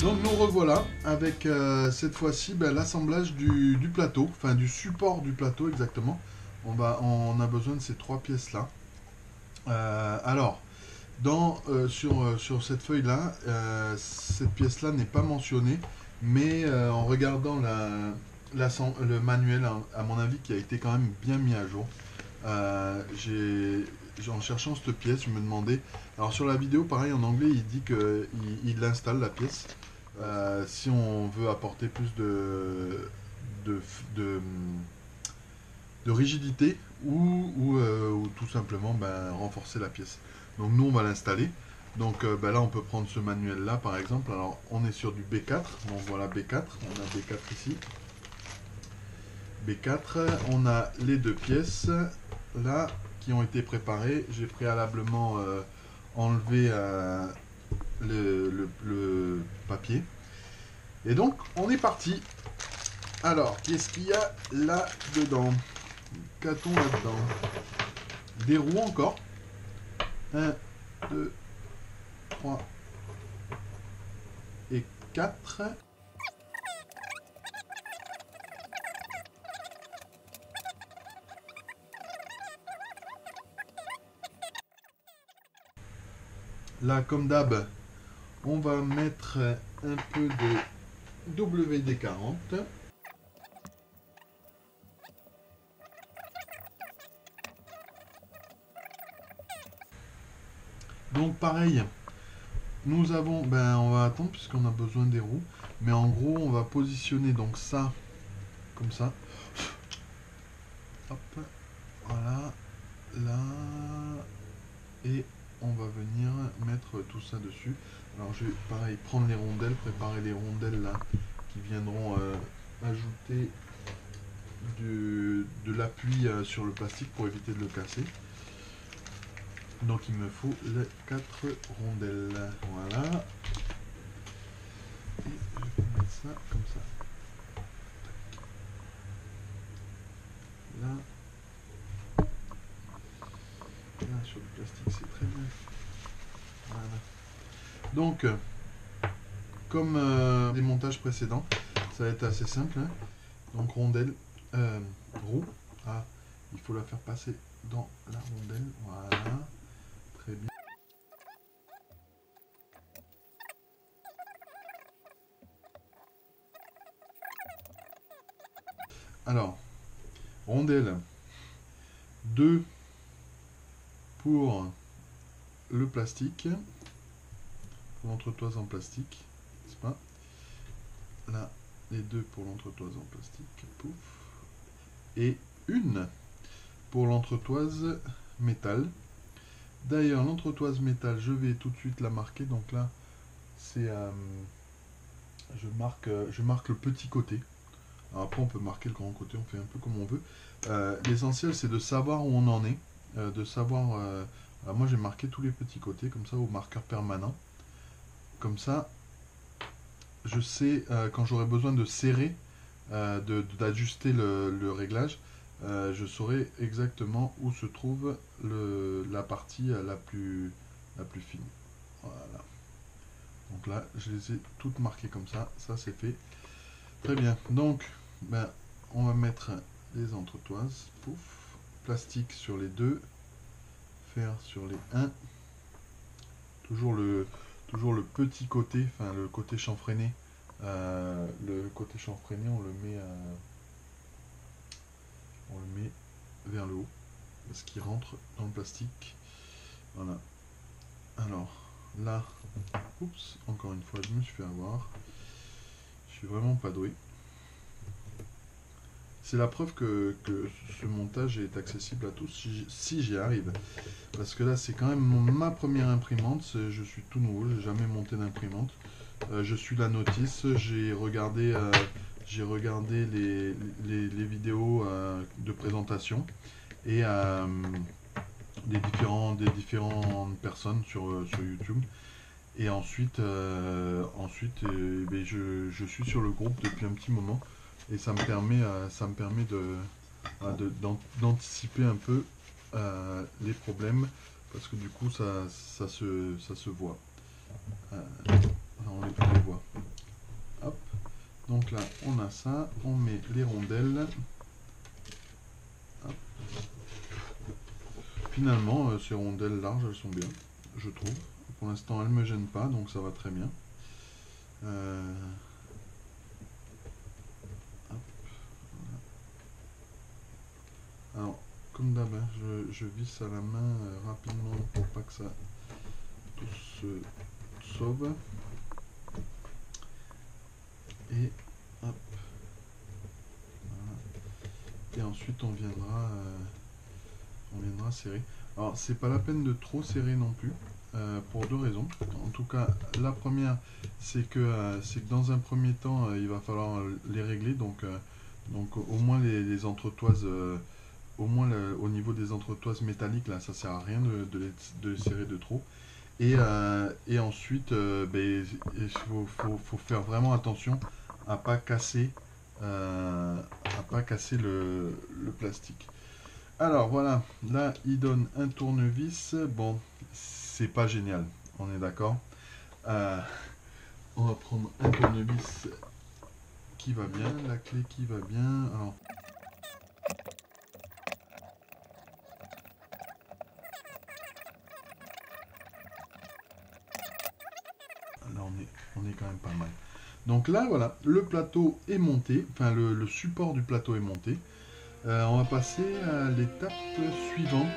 Donc nous revoilà avec cette fois-ci l'assemblage du plateau, enfin du support du plateau exactement. On a besoin de ces trois pièces-là. Alors, sur cette feuille-là, cette pièce-là n'est pas mentionnée, mais en regardant le manuel, à mon avis, qui a été quand même bien mis à jour, en cherchant cette pièce, je me demandais. Alors sur la vidéo, pareil, en anglais, il dit qu'il installe la pièce. Si on veut apporter plus de, de, de rigidité ou tout simplement renforcer la pièce. Donc nous, on va l'installer. Donc là, on peut prendre ce manuel-là, par exemple. Alors, on est sur du B4. Donc voilà B4. On a B4 ici. B4. On a les deux pièces là qui ont été préparées. J'ai préalablement enlevé le papier. Et donc, on est parti. Alors, qu'est-ce qu'il y a là-dedans? Qu'a-t-on là-dedans? Des roues encore. 1, 2, 3 et 4. Là, comme d'hab, on va mettre un peu de WD-40. Donc pareil, nous avons, on va attendre puisqu'on a besoin des roues, mais en gros on va positionner donc ça, comme ça, hop, voilà, là, et on va venir mettre tout ça dessus. Alors je vais pareil prendre les rondelles, préparer les rondelles là, qui viendront ajouter de l'appui sur le plastique pour éviter de le casser. Donc il me faut les 4 rondelles. Voilà. Et je vais mettre ça comme ça. Là. Là sur le plastique c'est très bien. Voilà. Donc, comme les montages précédents, ça va être assez simple. Hein. Donc rondelle, roue. Ah, il faut la faire passer dans la rondelle. Voilà. Très bien. Alors, rondelle 2 pour le plastique, pour l'entretoise en plastique, n'est-ce pas? Là, les 2 pour l'entretoise en plastique, pouf. Et une pour l'entretoise métal. D'ailleurs, l'entretoise métal, je vais tout de suite la marquer. Donc là, c'est je marque le petit côté. Alors après, on peut marquer le grand côté, on fait un peu comme on veut. L'essentiel, c'est de savoir où on en est, de savoir. Moi, j'ai marqué tous les petits côtés comme ça au marqueur permanent. Comme ça, je sais quand j'aurai besoin de serrer, d'ajuster le réglage. Je saurai exactement où se trouve la partie la plus fine. Voilà. Donc là, je les ai toutes marquées comme ça. Ça, c'est fait. Très bien. Donc, on va mettre les entretoises. Pouf. Plastique sur les 2. Fer sur les 1. Toujours le petit côté, enfin le côté chanfreiné. Le côté chanfreiné, on le met vers le haut parce qu'il rentre dans le plastique. Voilà. Alors là, oups, encore une fois, je me suis fait avoir. Je suis vraiment pas doué. C'est la preuve que ce montage est accessible à tous si j'y arrive. Parce que là, c'est quand même ma première imprimante. Je suis tout nouveau, j'ai jamais monté d'imprimante. Je suis la notice, j'ai regardé les vidéos de présentation et des différentes personnes sur YouTube. Et ensuite, je suis sur le groupe depuis un petit moment et ça me permet d'anticiper un peu les problèmes parce que du coup ça se voit. On les voit. Donc là, on a ça, on met les rondelles. Hop. Finalement, ces rondelles larges, elles sont bien, je trouve. Pour l'instant, elles ne me gênent pas, donc ça va très bien. Hop, voilà. Alors, comme d'hab, hein, je visse à la main rapidement pour pas que ça tout se sauve. Et hop. Voilà. Et ensuite on viendra serrer. Alors c'est pas la peine de trop serrer non plus, pour deux raisons. En tout cas, la première, c'est que dans un premier temps, il va falloir les régler, donc au moins les entretoises, au moins au niveau des entretoises métalliques, là, ça sert à rien de les serrer de trop. Et ensuite, il faut faire vraiment attention à pas casser, le plastique. Alors voilà, là il donne un tournevis. Bon, c'est pas génial, on est d'accord. Euh, on va prendre un tournevis qui va bien, la clé qui va bien. Alors, là on est quand même pas mal. Donc là voilà, le plateau est monté, enfin le support du plateau est monté. On va passer à l'étape suivante.